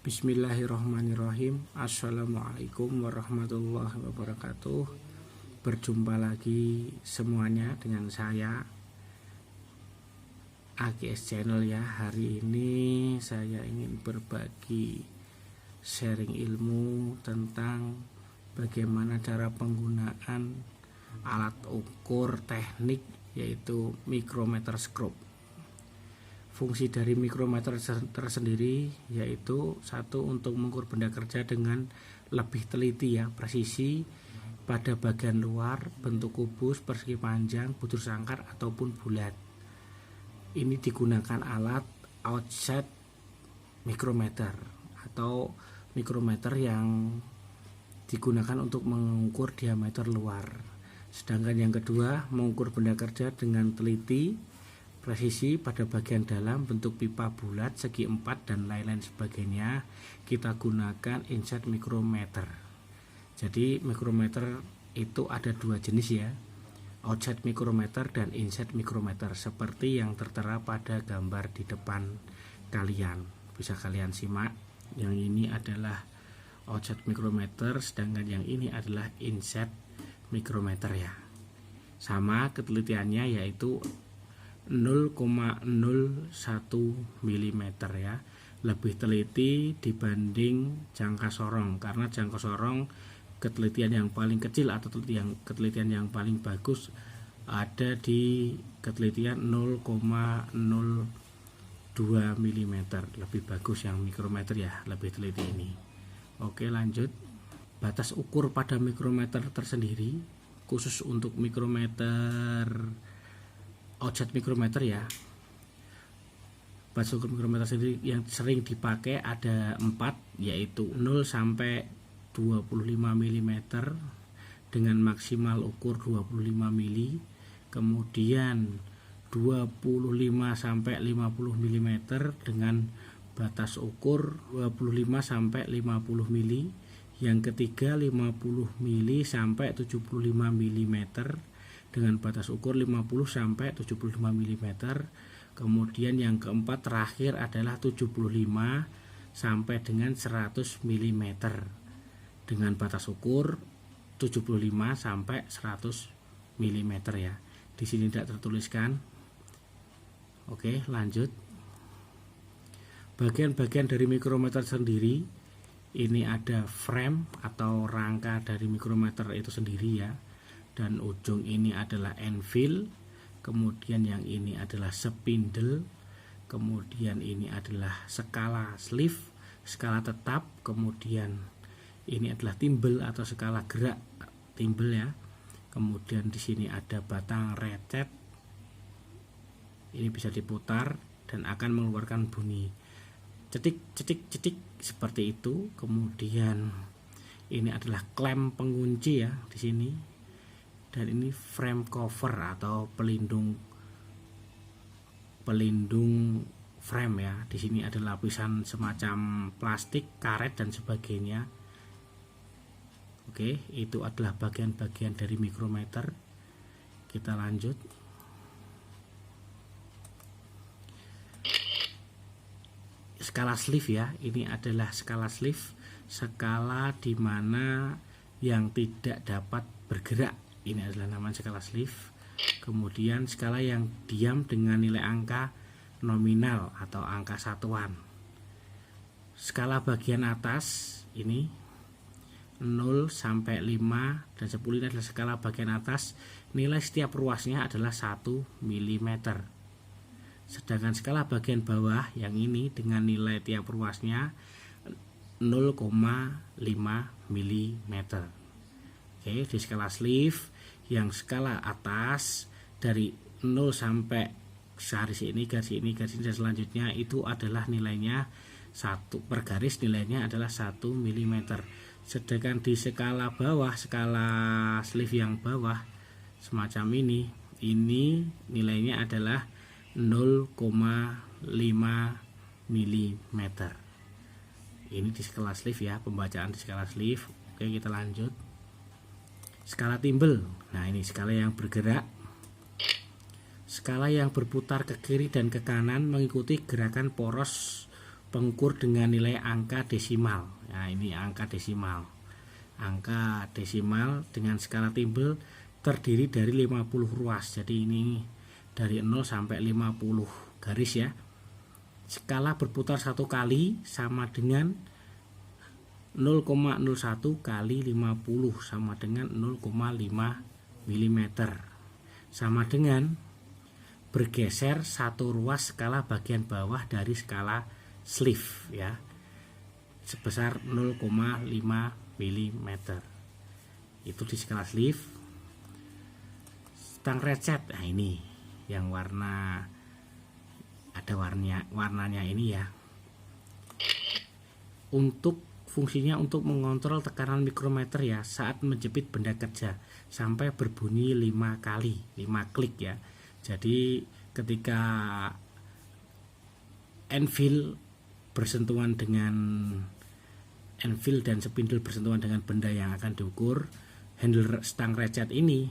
Bismillahirrahmanirrahim. Assalamualaikum warahmatullahi wabarakatuh. Berjumpa lagi semuanya dengan saya AGS Channel ya. Hari ini saya ingin berbagi sharing ilmu tentang bagaimana cara penggunaan alat ukur teknik yaitu micrometer scope. Fungsi dari micrometer tersendiri yaitu satu, untuk mengukur benda kerja dengan lebih teliti ya, presisi pada bagian luar, bentuk kubus, persegi panjang, budur sangkar ataupun bulat. Ini digunakan alat offset micrometer atau micrometer yang digunakan untuk mengukur diameter luar. Sedangkan yang kedua, mengukur benda kerja dengan teliti, presisi pada bagian dalam, bentuk pipa bulat, segi 4 dan lain-lain sebagainya. Kita gunakan inset micrometer. Jadi micrometer itu ada dua jenis ya, offset micrometer dan inset micrometer, seperti yang tertera pada gambar di depan kalian. Bisa kalian simak. Yang ini adalah offset micrometer, sedangkan yang ini adalah inset micrometer ya. Sama ketelitiannya yaitu 0,01 mm ya, lebih teliti dibanding jangka sorong, karena jangka sorong ketelitian yang paling kecil atau ketelitian yang paling bagus ada di ketelitian 0,02 mm. Lebih bagus yang micrometer ya, lebih teliti ini. Oke, lanjut. Batas ukur pada micrometer tersendiri khusus untuk micrometer offset micrometer ya. Batas ukur micrometer sendiri yang sering dipakai ada 4, yaitu 0 sampai 25 mm dengan maksimal ukur 25 mm, kemudian 25 sampai 50 mm dengan batas ukur 25 sampai 50 mm, yang ketiga 50 mm sampai 75 mm dengan batas ukur 50 sampai 75 mm. Kemudian yang keempat terakhir adalah 75 sampai dengan 100 mm dengan batas ukur 75 sampai 100 mm ya. Di sini tidak tertuliskan. Oke, lanjut. Bagian-bagian dari micrometer sendiri, ini ada frame atau rangka dari micrometer itu sendiri ya. Dan ujung ini adalah anvil, kemudian yang ini adalah spindle, kemudian ini adalah skala sleeve, skala tetap, kemudian ini adalah timbel atau skala gerak timbel ya. Kemudian di sini ada batang recet, ini bisa diputar dan akan mengeluarkan bunyi cetik cetik cetik seperti itu. Kemudian ini adalah klem pengunci ya di sini. Dan ini frame cover atau pelindung frame ya. Di sini ada lapisan semacam plastik, karet dan sebagainya. Oke, itu adalah bagian-bagian dari micrometer. Kita lanjut. Skala sleeve ya. Ini adalah skala sleeve, skala di mana yang tidak dapat bergerak. Ini adalah namanya skala sleeve. Kemudian skala yang diam dengan nilai angka nominal atau angka satuan. Skala bagian atas ini 0 sampai 5 dan 10 ini adalah skala bagian atas. Nilai setiap ruasnya adalah 1 mm. Sedangkan skala bagian bawah yang ini dengan nilai tiap ruasnya 0,5 mm. Oke, di skala sleeve yang skala atas dari 0 sampai garis ini dan selanjutnya itu adalah nilainya 1 per garis, nilainya adalah 1 mm. Sedangkan di skala bawah, skala sleeve yang bawah semacam ini nilainya adalah 0,5 mm. Ini di skala sleeve ya, pembacaan di skala sleeve. Oke, kita lanjut. Skala timbel. Nah, ini skala yang bergerak. Skala yang berputar ke kiri dan ke kanan mengikuti gerakan poros pengukur dengan nilai angka desimal. Nah, ini angka desimal. Angka desimal dengan skala timbel terdiri dari 50 ruas. Jadi ini dari 0 sampai 50 garis ya. Skala berputar satu kali sama dengan 0,01 kali 50 sama dengan 0,5 mm. Sama dengan bergeser satu ruas skala bagian bawah dari skala sleeve ya, sebesar 0,5 mm. Itu di skala sleeve. Stang recet, nah ini yang warna, ada warnanya ini ya. Untuk fungsinya untuk mengontrol tekanan mikrometer ya saat menjepit benda kerja sampai berbunyi 5 kali, 5 klik ya. Jadi ketika anvil dan spindle bersentuhan dengan benda yang akan diukur, handle stang recet ini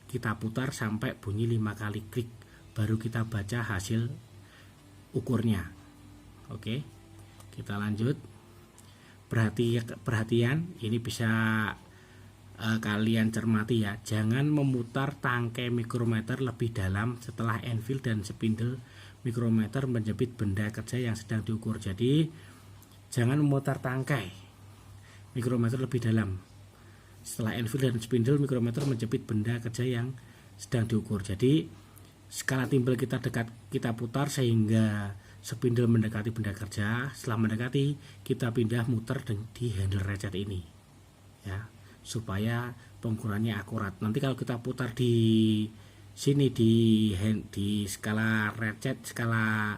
kita putar sampai bunyi 5 kali klik, baru kita baca hasil ukurnya. Oke, kita lanjut. Perhatian, ini bisa kalian cermati ya, jangan memutar tangkai mikrometer lebih dalam setelah anvil dan spindle mikrometer menjepit benda kerja yang sedang diukur. Jadi jangan memutar tangkai mikrometer lebih dalam setelah anvil dan spindle mikrometer menjepit benda kerja yang sedang diukur. Jadi skala timbel kita putar sehingga spindle mendekati benda kerja. Setelah mendekati, kita pindah muter di handle recet ini ya, supaya pengukurannya akurat. Nanti kalau kita putar di sini di skala recet, skala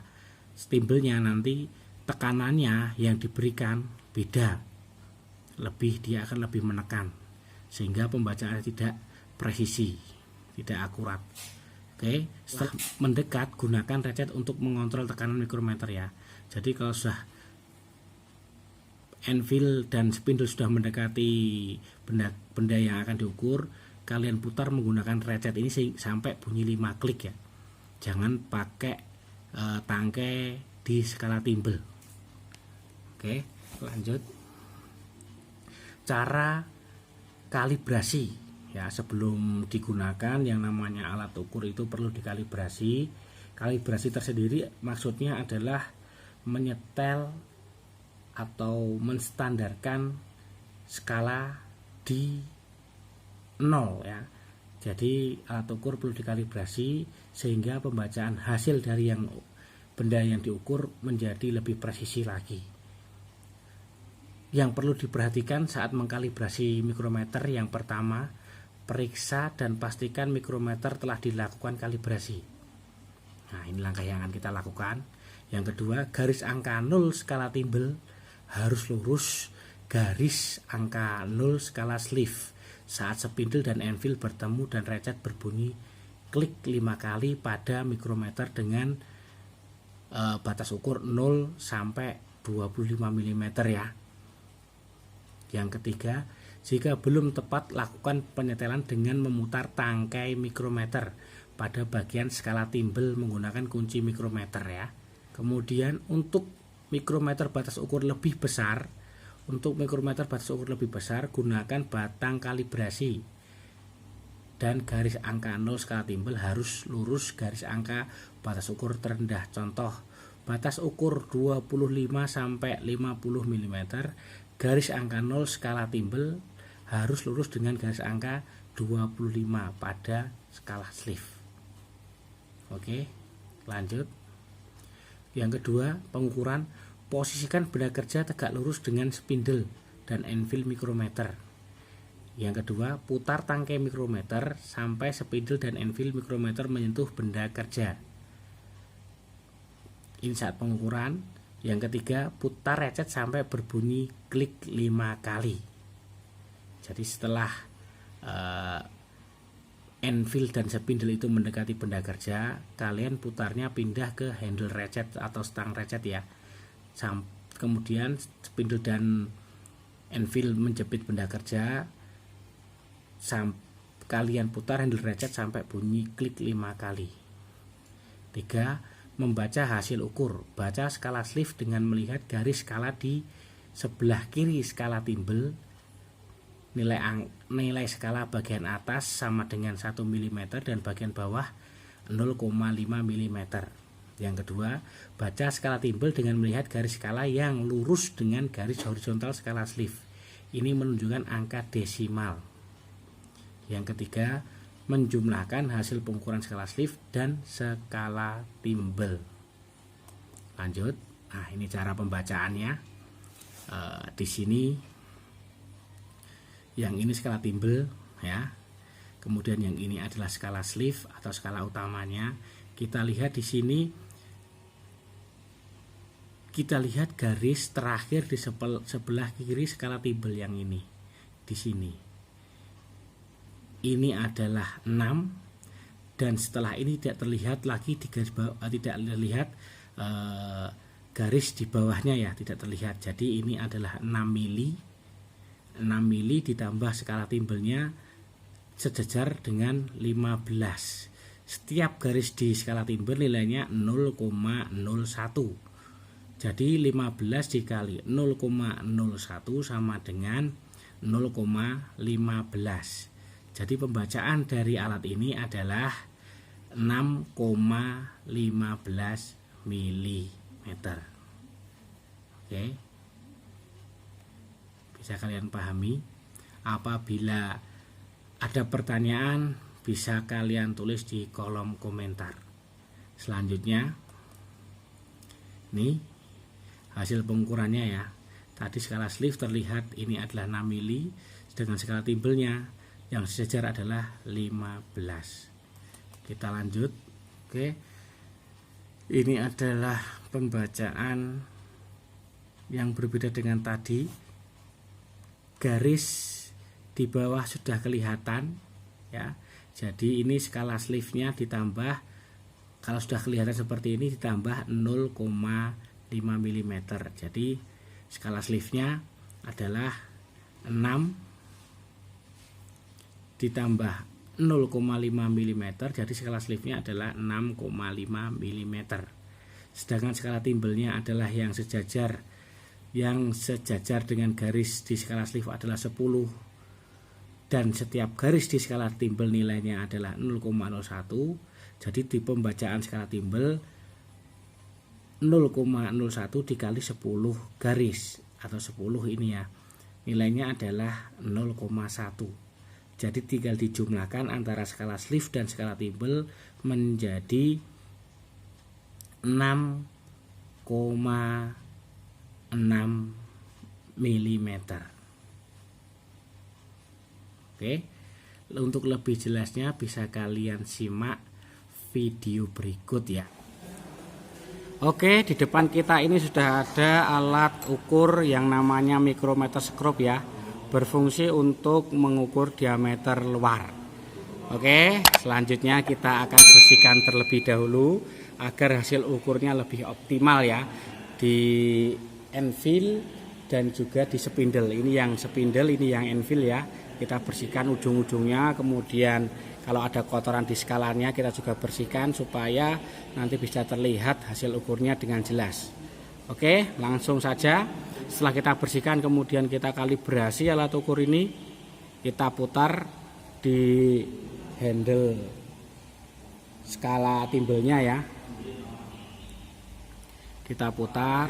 timbelnya, nanti tekanannya yang diberikan beda, dia akan lebih menekan sehingga pembacaannya tidak presisi, tidak akurat. Oke, setelah mendekat gunakan recet untuk mengontrol tekanan mikrometer ya. Jadi kalau sudah anvil dan spindle sudah mendekati benda yang akan diukur, kalian putar menggunakan recet ini sampai bunyi 5 klik ya. Jangan pakai tangkai di skala timbel. Oke, lanjut. Cara kalibrasi ya, sebelum digunakan yang namanya alat ukur itu perlu dikalibrasi. Kalibrasi tersendiri maksudnya adalah menyetel atau menstandarkan skala di 0 ya. Jadi alat ukur perlu dikalibrasi sehingga pembacaan hasil dari benda yang diukur menjadi lebih presisi lagi. Yang perlu diperhatikan saat mengkalibrasi mikrometer, yang pertama, periksa dan pastikan mikrometer telah dilakukan kalibrasi. Nah, ini langkah yang akan kita lakukan. Yang kedua, garis angka 0 skala timbel harus lurus garis angka 0 skala sleeve saat spindle dan anvil bertemu dan recet berbunyi klik 5 kali pada mikrometer dengan batas ukur 0 sampai 25 mm ya. Yang ketiga, jika belum tepat, lakukan penyetelan dengan memutar tangkai mikrometer pada bagian skala timbel menggunakan kunci mikrometer ya. Kemudian untuk mikrometer batas ukur lebih besar, gunakan batang kalibrasi dan garis angka 0 skala timbel harus lurus garis angka batas ukur terendah. Contoh, batas ukur 25 sampai 50 mm, garis angka 0 skala timbel harus lurus dengan garis angka 25 pada skala sleeve. Oke, lanjut. Yang kedua, pengukuran. Posisikan benda kerja tegak lurus dengan spindle dan anvil mikrometer. Yang kedua, putar tangkai mikrometer sampai spindle dan anvil mikrometer menyentuh benda kerja. Ini saat pengukuran. Yang ketiga, putar recet sampai berbunyi klik 5 kali. Jadi setelah anvil dan spindle itu mendekati benda kerja, kalian putarnya pindah ke handle recet atau stang recet ya. Kemudian spindle dan anvil menjepit benda kerja, kalian putar handle recet sampai bunyi klik 5 kali. 3. membaca hasil ukur. Baca skala sleeve dengan melihat garis skala di sebelah kiri skala timbel. Nilai skala bagian atas sama dengan 1 mm dan bagian bawah 0,5 mm. Yang kedua, baca skala timbel dengan melihat garis skala yang lurus dengan garis horizontal skala sleeve. Ini menunjukkan angka desimal. Yang ketiga, menjumlahkan hasil pengukuran skala sleeve dan skala timbel. Lanjut. Nah, ini cara pembacaannya. Di sini yang ini skala timbel ya. Kemudian yang ini adalah skala sleeve atau skala utamanya. Kita lihat di sini, kita lihat garis terakhir di sebelah kiri skala timbel yang ini. Di sini. Ini adalah 6 dan setelah ini tidak terlihat lagi di garis bawah, tidak terlihat garis di bawahnya ya, tidak terlihat. Jadi ini adalah 6 mili. 6 mili ditambah skala timbelnya sejajar dengan 15. Setiap garis di skala timbel nilainya 0,01. Jadi 15 dikali 0,01 sama dengan 0,15. Jadi pembacaan dari alat ini adalah 6,15 mm. Oke. Bisa kalian pahami? Apabila ada pertanyaan, bisa kalian tulis di kolom komentar. Selanjutnya, nih hasil pengukurannya ya. Tadi skala sleeve terlihat ini adalah 6 mili, sedangkan skala timbelnya yang sejajar adalah 15. Kita lanjut. Oke. Ini adalah pembacaan yang berbeda dengan tadi. Garis di bawah sudah kelihatan ya. Jadi ini skala sleeve-nya ditambah, kalau sudah kelihatan seperti ini, ditambah 0,5 mm. Jadi skala sleeve-nya adalah 6 ditambah 0,5 mm, jadi skala sleeve-nya adalah 6,5 mm. Sedangkan skala timbelnya adalah yang sejajar dengan garis di skala sleeve adalah 10, dan setiap garis di skala timbel nilainya adalah 0,01. Jadi di pembacaan skala timbel 0,01 dikali 10 garis atau 10 ini ya, nilainya adalah 0,1. Jadi tinggal dijumlahkan antara skala sleeve dan skala timbel menjadi 6,6 mm. Oke. Untuk lebih jelasnya bisa kalian simak video berikut ya. Oke, di depan kita ini sudah ada alat ukur yang namanya micrometer scope ya. Berfungsi untuk mengukur diameter luar. Oke, selanjutnya kita akan bersihkan terlebih dahulu agar hasil ukurnya lebih optimal ya, di anvil dan juga di spindle. Ini yang spindle, ini yang anvil ya. Kita bersihkan ujung-ujungnya, kemudian kalau ada kotoran di skalanya kita juga bersihkan supaya nanti bisa terlihat hasil ukurnya dengan jelas. Oke, langsung saja. Setelah kita bersihkan, kemudian kita kalibrasi alat ukur ini. Kita putar di handle skala timbelnya ya. Kita putar.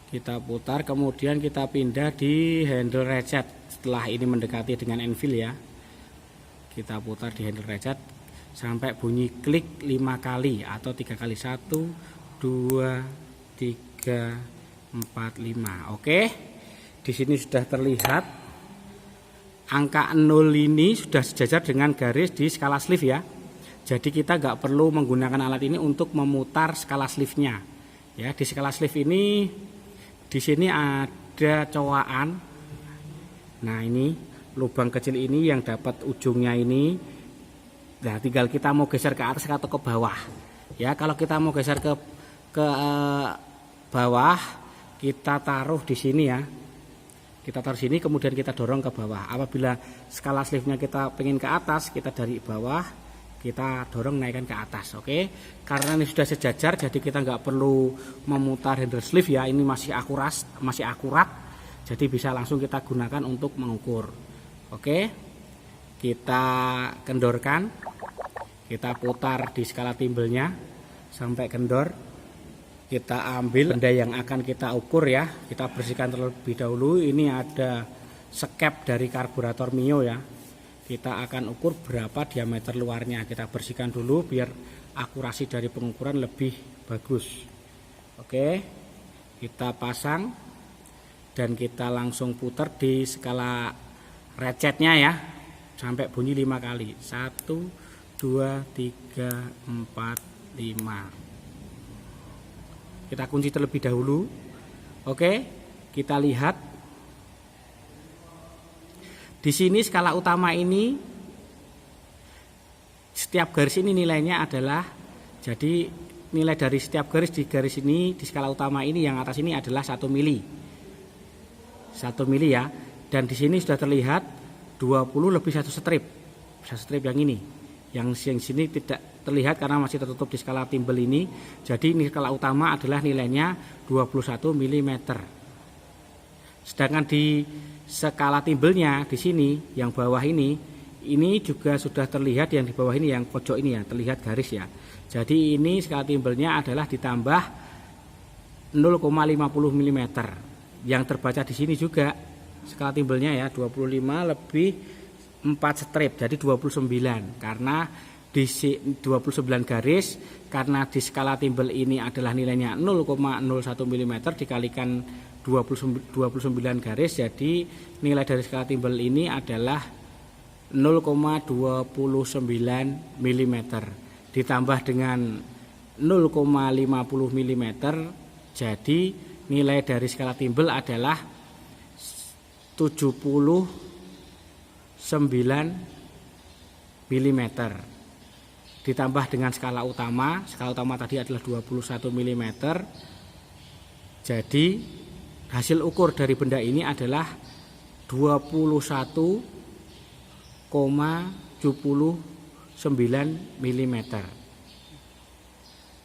Kita putar, kemudian kita pindah di handle ratchet. Setelah ini mendekati dengan anvil ya. Kita putar di handle ratchet sampai bunyi klik 5 kali atau 3 kali, 1 2 3 4 5. Oke, di sini sudah terlihat angka 0 ini sudah sejajar dengan garis di skala sleeve ya. Jadi kita nggak perlu menggunakan alat ini untuk memutar skala sleeve-nya ya. Di skala sleeve ini di sini ada cowaan. Nah, ini lubang kecil ini yang dapat ujungnya ini. Nah, tinggal kita mau geser ke atas atau ke bawah. Ya, kalau kita mau geser ke bawah, kita taruh di sini ya. Kita taruh sini, kemudian kita dorong ke bawah. Apabila skala sleeve-nya kita pengen ke atas, kita dari bawah kita dorong naikkan ke atas. Oke, karena ini sudah sejajar, jadi kita nggak perlu memutar handle sleeve ya. Ini masih akurat, jadi bisa langsung kita gunakan untuk mengukur. Oke, kita kendorkan, kita putar di skala timbelnya sampai kendor. Kita ambil benda yang akan kita ukur ya, kita bersihkan terlebih dahulu. Ini ada sekep dari karburator Mio ya. Kita akan ukur berapa diameter luarnya, kita bersihkan dulu biar akurasi dari pengukuran lebih bagus. Oke, kita pasang dan kita langsung putar di skala ratchetnya ya, sampai bunyi 5 kali. 1, 2, 3, 4, 5. Kita kunci terlebih dahulu. Oke, kita lihat di sini skala utama ini, setiap garis ini nilainya adalah, jadi nilai dari setiap garis di garis ini di skala utama ini yang atas ini adalah 1 mili. 1 mili ya. Dan di sini sudah terlihat 20 lebih 1 strip. 1 strip yang ini. Yang sini tidak terlihat karena masih tertutup di skala timbel ini. Jadi ini skala utama adalah nilainya 21 mm. Sedangkan di skala timbelnya di sini yang bawah ini juga sudah terlihat, yang di bawah ini yang pojok ini ya, terlihat garis ya. Jadi ini skala timbelnya adalah ditambah 0,50 mm. Yang terbaca di sini juga skala timbelnya ya 25 lebih 4 strip, jadi 29. Karena di 29 garis, karena di skala timbel ini adalah nilainya 0,01 mm dikalikan 29 garis, jadi nilai dari skala timbel ini adalah 0,29 mm ditambah dengan 0,50 mm, jadi nilai dari skala timbel adalah 79 mm ditambah dengan skala utama tadi adalah 21 mm. Jadi hasil ukur dari benda ini adalah 21,79 mm.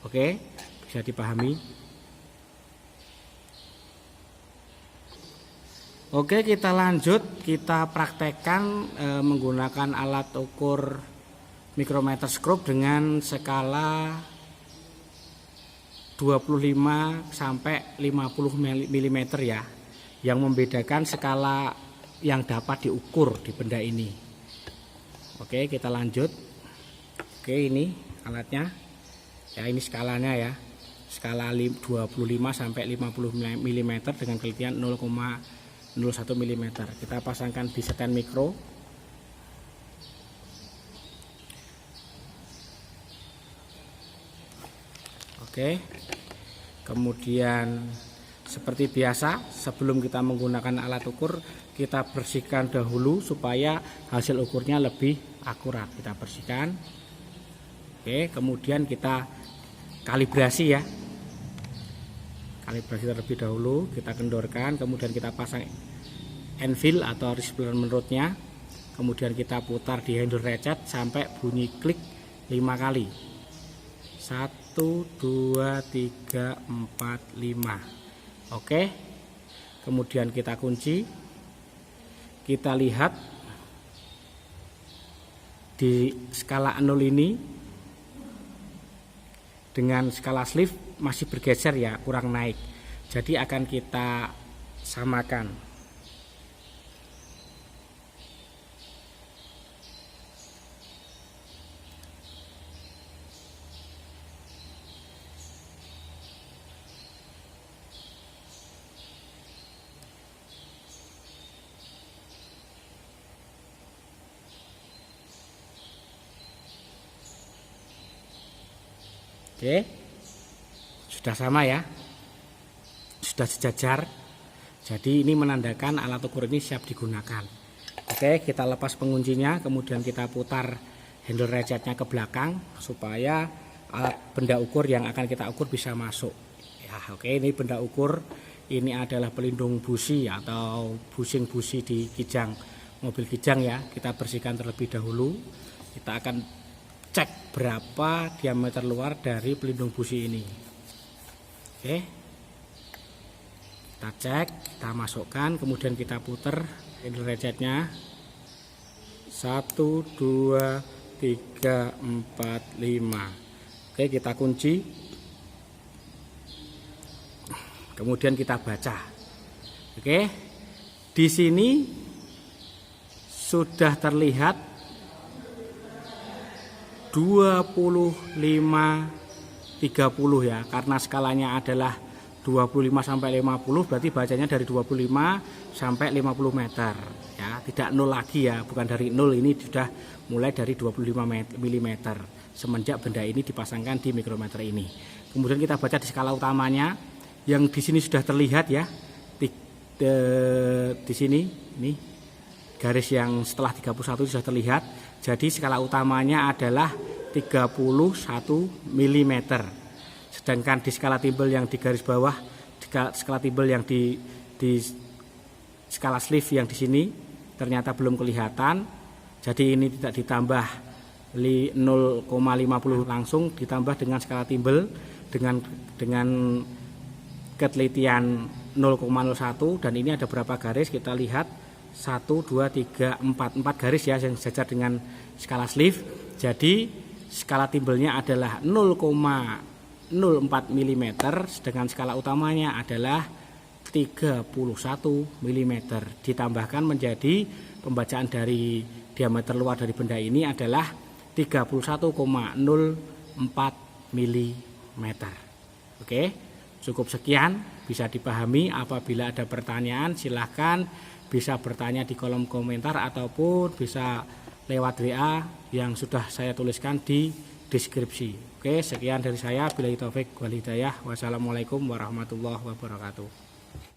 Oke, bisa dipahami. Oke, kita lanjut, kita praktekkan menggunakan alat ukur micrometer scope dengan skala 25 sampai 50 mm ya, yang membedakan skala yang dapat diukur di benda ini. Oke, kita lanjut. Oke, ini alatnya ya, ini skalanya ya, skala 25 sampai 50 mm dengan kelitian 0,01 mm. Kita pasangkan di setan mikro. Oke, kemudian seperti biasa sebelum kita menggunakan alat ukur, kita bersihkan dahulu supaya hasil ukurnya lebih akurat. Kita bersihkan. Oke, kemudian kita kalibrasi ya, kalibrasi terlebih dahulu, kita kendorkan, kemudian kita pasang anvil atau receiver rootnya, kemudian kita putar di handle ratchet sampai bunyi klik 5 kali. 1, 2, 3, 4, 5. Oke, kemudian kita kunci. Kita lihat di skala 0 ini dengan skala sleeve masih bergeser ya, kurang naik. Jadi akan kita samakan. Oke, sudah sama ya, sudah sejajar. Jadi ini menandakan alat ukur ini siap digunakan. Oke, kita lepas penguncinya, kemudian kita putar handle ratchetnya ke belakang supaya alat benda ukur yang akan kita ukur bisa masuk. Ya, oke, ini benda ukur ini adalah pelindung busi atau busing busi di kijang mobil kijang ya. Kita bersihkan terlebih dahulu. Kita akan cek berapa diameter luar dari pelindung busi ini. Oke, kita cek, kita masukkan, kemudian kita putar ini recetnya. 1, 2, 3, 4, 5. Oke, kita kunci, kemudian kita baca. Oke, di sini sudah terlihat 25 30 ya, karena skalanya adalah 25 sampai 50, berarti bacanya dari 25 sampai 50 meter ya, tidak nol lagi ya, bukan dari nol, ini sudah mulai dari 25 mm semenjak benda ini dipasangkan di mikrometer ini. Kemudian kita baca di skala utamanya yang di sini sudah terlihat ya, di sini ini garis yang setelah 31 sudah terlihat. Jadi skala utamanya adalah 31 mm. Sedangkan di skala timbel yang di garis bawah, skala timbel yang di skala sleeve yang di sini ternyata belum kelihatan. Jadi ini tidak ditambah 0,50 langsung, ditambah dengan skala timbel dengan ketelitian 0,01, dan ini ada berapa garis kita lihat, 1, 2, 3, 4 garis ya yang sejajar dengan skala sleeve. Jadi skala timbelnya adalah 0,04 mm, sedangkan skala utamanya adalah 31 mm. Ditambahkan menjadi pembacaan dari diameter luar dari benda ini adalah 31,04 mm. Oke, cukup sekian, bisa dipahami. Apabila ada pertanyaan silahkan bisa bertanya di kolom komentar ataupun bisa lewat WA yang sudah saya tuliskan di deskripsi. Oke, sekian dari saya. Billahi taufik wal hidayah. Wassalamualaikum warahmatullahi wabarakatuh.